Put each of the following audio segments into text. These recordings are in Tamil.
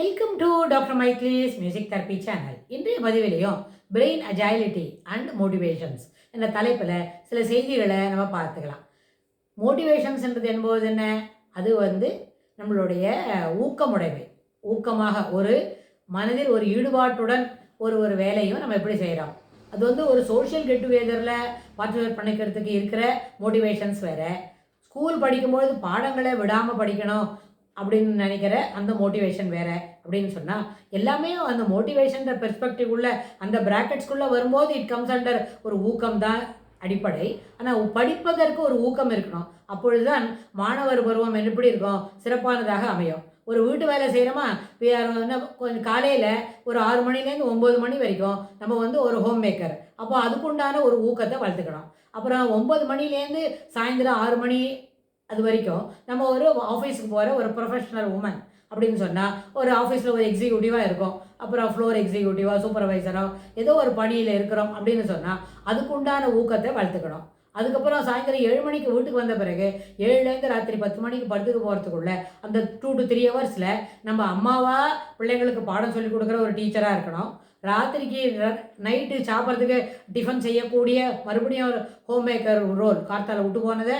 வெல்கம் டு டாக்டர் மைக்லிஸ் மியூசிக் தெரப்பி சேனல். இன்றைய பதிவிலையும் பிரெயின் அஜைலிட்டி அண்ட் மோட்டிவேஷன்ஸ் என்ற தலைப்பில் சில செய்திகளை நம்ம பார்த்துக்கலாம். மோட்டிவேஷன்ஸ்ன்றது என்பது என்ன? அது நம்மளுடைய ஊக்கமுடைமை, ஊக்கமாக ஒரு மனதில் ஒரு ஈடுபாட்டுடன் ஒரு வேலையும் நம்ம எப்படி செய்கிறோம். அது ஒரு சோஷியல் கெட் டுகெதரில் பார்ட்டிசிபேட் பண்ணிக்கிறதுக்கு இருக்கிற மோட்டிவேஷன்ஸ் வேறு. ஸ்கூல் படிக்கும்பொழுது பாடங்களை விடாமல் படிக்கணும் அப்படின்னு நினைக்கிற அந்த மோட்டிவேஷன் வேறு அப்படின்னு சொன்னால், எல்லாமே அந்த மோட்டிவேஷன்ற பெர்ஸ்பெக்டிவ் உள்ள அந்த பிராக்கெட்ஸ்குள்ளே வரும்போது இட் கம்ஸ் அண்டர் ஒரு ஊக்கம் தான் அடிப்படை. ஆனால் படிப்பதற்கு ஒரு ஊக்கம் இருக்கணும். அப்பொழுதுதான் மாணவர் பருவம் எப்படி இருக்கும், சிறப்பானதாக அமையும். ஒரு வீட்டு வேலை செய்கிறோமா, கொஞ்சம் காலையில் ஒரு 6 மணிலேருந்து 9 மணி வரைக்கும் நம்ம ஒரு ஹோம் மேக்கர். அப்போ அதுக்குண்டான ஒரு ஊக்கத்தை வளர்த்துக்கணும். அப்புறம் 9 மணிலேருந்து சாயந்தரம் 6 மணி அது வரைக்கும் நம்ம ஒரு ஆஃபீஸுக்கு போகிற ஒரு ப்ரொஃபஷனல் உமன் அப்படின்னு சொன்னால், ஒரு ஆஃபீஸில் ஒரு எக்ஸிக்யூட்டிவாக இருக்கும், அப்புறம் ஃப்ளோர் எக்ஸிக்யூட்டிவாக சூப்பர்வைசரோ ஏதோ ஒரு பணியில் இருக்கிறோம் அப்படின்னு சொன்னால் அதுக்குண்டான ஊக்கத்தை வளர்த்துக்கணும். அதுக்கப்புறம் சாயந்தரம் 7 மணிக்கு வீட்டுக்கு வந்த பிறகு 7லேருந்து ராத்திரி 10 மணிக்கு படுத்துக்கு போகிறதுக்குள்ள அந்த 2 to 3 ஹவர்ஸில் நம்ம அம்மாவாக பிள்ளைங்களுக்கு பாடம் சொல்லிக் கொடுக்குற ஒரு டீச்சராக இருக்கணும். ராத்திரிக்கு நைட்டு சாப்பிட்றதுக்கு டிஃபன் செய்யக்கூடிய மறுபடியும் ஒரு ஹோம் மேக்கர் ரோல், கார்த்தால விட்டு போனதை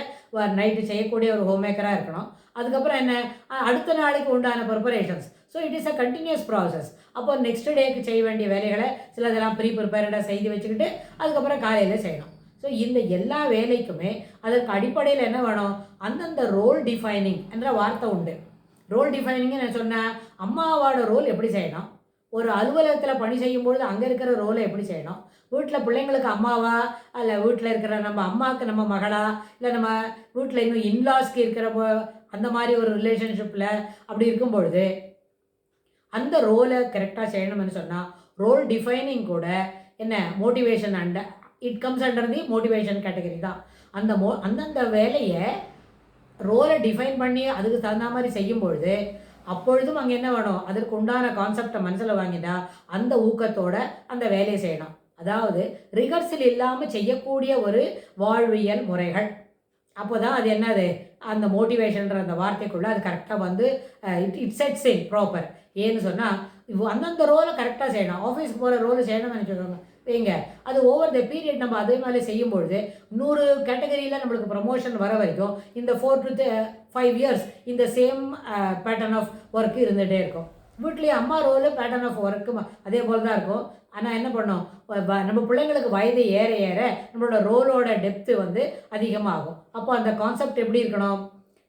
நைட்டு செய்யக்கூடிய ஒரு ஹோம் மேக்கராக இருக்கணும். அதுக்கப்புறம் என்ன, அடுத்த நாளைக்கு உண்டான preparations. So it is a continuous process. அப்போ நெக்ஸ்ட் டேக்கு செய்ய வேண்டிய வேலைகளை சிலதெல்லாம் ப்ரிப்பேர்டாக செய்து வச்சுக்கிட்டு அதுக்கப்புறம் காலையில் செய்யணும். ஸோ இந்த எல்லா வேலைக்குமே அதற்கு அடிப்படையில் என்ன வேணும், அந்தந்த ரோல் டிஃபைனிங் என்ற வார்த்தை உண்டு. ரோல் டிஃபைனிங்னு நான் சொன்னேன், அம்மாவோட ரோல் எப்படி செய்யணும், ஒரு அலுவலகத்தில் பணி செய்யும்பொழுது அங்கே இருக்கிற ரோலை எப்படி செய்யணும், வீட்டில் பிள்ளைங்களுக்கு அம்மாவா, இல்லை வீட்டில் இருக்கிற நம்ம அம்மாவுக்கு நம்ம மகளா, இல்லை நம்ம வீட்டில் இன்னும் இன்லாஸ்க்கு இருக்கிற அந்த மாதிரி ஒரு ரிலேஷன்ஷிப்பில் அப்படி இருக்கும் பொழுது அந்த ரோலை கரெக்டாக செய்யணும்னு சொன்னால் ரோல் டிஃபைனிங் கூட என்ன motivation it comes under the motivation category தான். அந்தந்த வேலையை ரோலை டிஃபைன் பண்ணி அதுக்கு தகுந்த மாதிரி செய்யும்பொழுது அப்பொழுதும் அங்கே என்ன வேணும், அதற்கு உண்டான கான்செப்டை மனசில் வாங்கினா அந்த ஊக்கத்தோட அந்த வேலையை செய்யணும். அதாவது ரிகர்சல் இல்லாமல் செய்யக்கூடிய ஒரு வாழ்வியல் முறைகள். அப்போ தான் அது என்னது, அந்த மோட்டிவேஷன்ற அந்த வார்த்தைக்குள்ளே அது கரெக்டாக இட் செட்ஸ் இன் ப்ராப்பர். ஏன்னு சொன்னால் அந்தந்த ரோலை கரெக்டாக செய்யணும். ஆஃபீஸ்க்கு போகிற ரோலை செய்யணும்னு நினச்சிக்கோங்க வைங்க, அது ஓவர் த பீரியட் நம்ம அதே மாதிரி செய்யும்பொழுது 100 கேட்டகரியில் நம்மளுக்கு ப்ரமோஷன் வர வரைக்கும் இந்த 4 to 5 years இந்த சேம் பேட்டர்ன் ஆஃப் ஒர்க் இருந்துகிட்டே இருக்கும். வீட்லேயே அம்மா ரோலு பேட்டர்ன் ஆஃப் ஒர்க்கு அதே போல் தான் இருக்கும். ஆனால் என்ன பண்ணோம், நம்ம பிள்ளைங்களுக்கு வயது ஏற ஏற நம்மளோட ரோலோட டெப்த்து அதிகமாகும். அப்போ அந்த கான்செப்ட் எப்படி இருக்கணும்,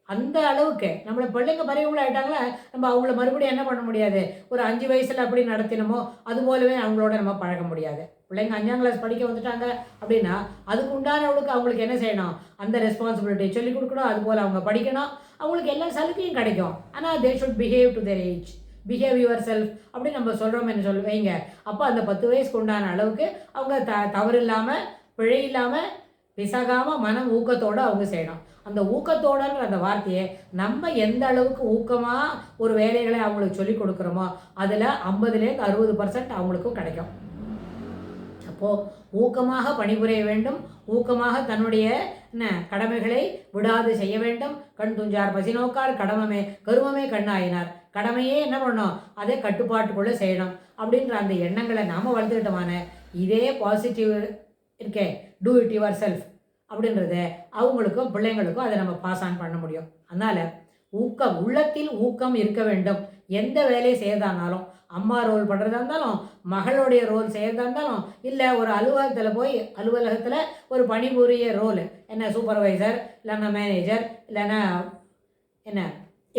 அந்த அளவுக்கு நம்மளை பிள்ளைங்க பெரியவங்கள ஆகிட்டாங்களா, நம்ம அவங்கள மறுபடியும் என்ன பண்ண முடியாது, ஒரு 5 வயசில் அப்படி நடத்தினமோ அது போலவே அவங்களோட நம்ம பழக முடியாது. பிள்ளைங்க 5ஆம் கிளாஸ் படிக்க வந்துட்டாங்க அப்படின்னா அதுக்கு உண்டானவங்களுக்கு அவங்களுக்கு என்ன செய்யணும், அந்த ரெஸ்பான்சிபிலிட்டி சொல்லிக் கொடுக்கணும். அதுபோல் அவங்க படிக்கணும், அவங்களுக்கு எல்லா சலுகையும் கிடைக்கும். ஆனால் they should behave to their age, behave your self அப்படி நம்ம சொல்கிறோம்னு வைங்க. அப்போ அந்த 10 வயசுக்கு உண்டான அளவுக்கு அவங்க தவறு இல்லாமல் பிழை இல்லாமல் பிசகாமல் மனம் ஊக்கத்தோடு அவங்க செய்யணும். அந்த ஊக்கத்தோடன்ற அந்த வார்த்தையை நம்ம எந்த அளவுக்கு ஊக்கமாக ஒரு வேலைகளை அவங்களுக்கு சொல்லிக் கொடுக்குறோமோ அதில் 50லேருந்து 60% அவங்களுக்கும் கிடைக்கும். அப்போது ஊக்கமாக பணிபுரிய வேண்டும், ஊக்கமாக தன்னுடைய கடமைகளை விடாது செய்ய வேண்டும். கண் துஞ்சார் பசி நோக்கார், கடமமே கருமமே கண்ணாயினார். கடமையே என்ன பண்ணணும், அதே கட்டுப்பாட்டுக்குள்ளே செய்யணும் அப்படின்ற அந்த எண்ணங்களை நாம் வளர்த்துக்கிட்டோமான இதே பாசிட்டிவ் இருக்கே, டூ இட் யுவர் செல்ஃப் அப்படின்றத அவங்களுக்கும் பிள்ளைங்களுக்கும் அதை நம்ம பாஸ் ஆன் பண்ண முடியும். அதனால் ஊக்கம், உள்ளத்தில் ஊக்கம் இருக்க வேண்டும். எந்த வேலையை செய்யறதானாலும், அம்மா ரோல் பண்ணுறதா இருந்தாலும், மகளுடைய ரோல் செய்யறதா இருந்தாலும், இல்லை ஒரு அலுவலகத்தில் ஒரு பணிபுரிய ரோல், என்ன சூப்பர்வைசர் இல்லைன்னா மேனேஜர் இல்லைன்னா என்ன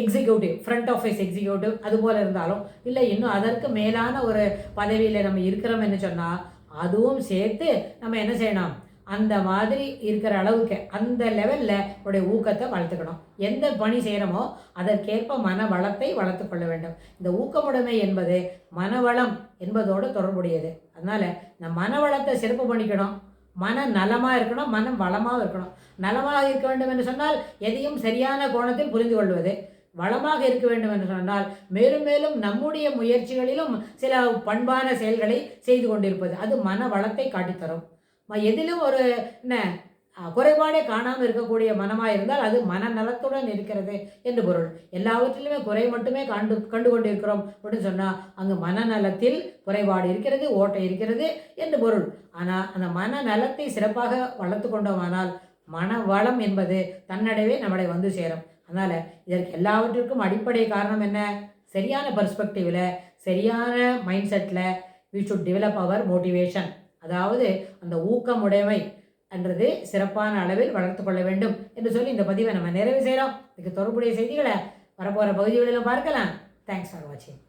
எக்ஸிக்யூட்டிவ், ஃப்ரண்ட் ஆஃபீஸ் எக்ஸிக்யூட்டிவ் அதுபோல் இருந்தாலும், இல்லை இன்னும் அதற்கு மேலான ஒரு பதவியில் நம்ம இருக்கிறோம்னு சொன்னால் அதுவும் சேர்த்து நம்ம என்ன செய்யணும், அந்த மாதிரி இருக்கிற அளவுக்கு அந்த லெவலில் உடைய ஊக்கத்தை வளர்த்துக்கணும். எந்த பணி செய்கிறோமோ அதற்கேற்ப மன வளத்தை வளர்த்து கொள்ள வேண்டும். இந்த ஊக்கமுடைமை என்பது மனவளம் என்பதோடு தொடர்புடையது. அதனால் இந்த மனவளத்தை சிறப்பு பண்ணிக்கணும், மன நலமாக இருக்கணும், மனம் வளமாக இருக்கணும். நலமாக இருக்க வேண்டும் என்று சொன்னால் எதையும் சரியான கோணத்தில் புரிந்து கொள்வது, வளமாக இருக்க வேண்டும் என்று சொன்னால் மேலும் மேலும் நம்முடைய முயற்சிகளிலும் சில பண்பான செயல்களை செய்து கொண்டிருப்பது, அது மன வளத்தை காட்டித்தரும். எதிலும் ஒரு என்ன குறைபாடே காணாமல் இருக்கக்கூடிய மனமாக இருந்தால் அது மனநலத்துடன் இருக்கிறது என்று பொருள். எல்லாவற்றிலுமே குறை மட்டுமே கண்டு கொண்டிருக்கிறோம் அப்படின்னு சொன்னால் அங்கு மனநலத்தில் குறைபாடு இருக்கிறது, ஓட்டை இருக்கிறது என்று பொருள். ஆனால் அந்த மனநலத்தை சிறப்பாக வளர்த்து கொண்டோமானால் மன வளம் என்பது தன்னடைவே நம்மளை வந்து சேரும். அதனால் இதற்கு எல்லாவற்றிற்கும் அடிப்படை காரணம் என்ன? சரியான பெர்ஸ்பெக்டிவில், சரியான மைண்ட் செட்டில் we should develop our motivation. அதாவது அந்த ஊக்கமுடைமை என்றது சிறப்பான அளவில் வளர்த்து கொள்ள வேண்டும் என்று சொல்லி இந்த பதிவை நம்ம நிறைவு செய்கிறோம். இதுக்கு தொடர்புடைய செய்திகளை வரப்போகிற பகுதிகளிலும் பார்க்கலாம். தேங்க்ஸ் ஃபார் வாட்சிங்.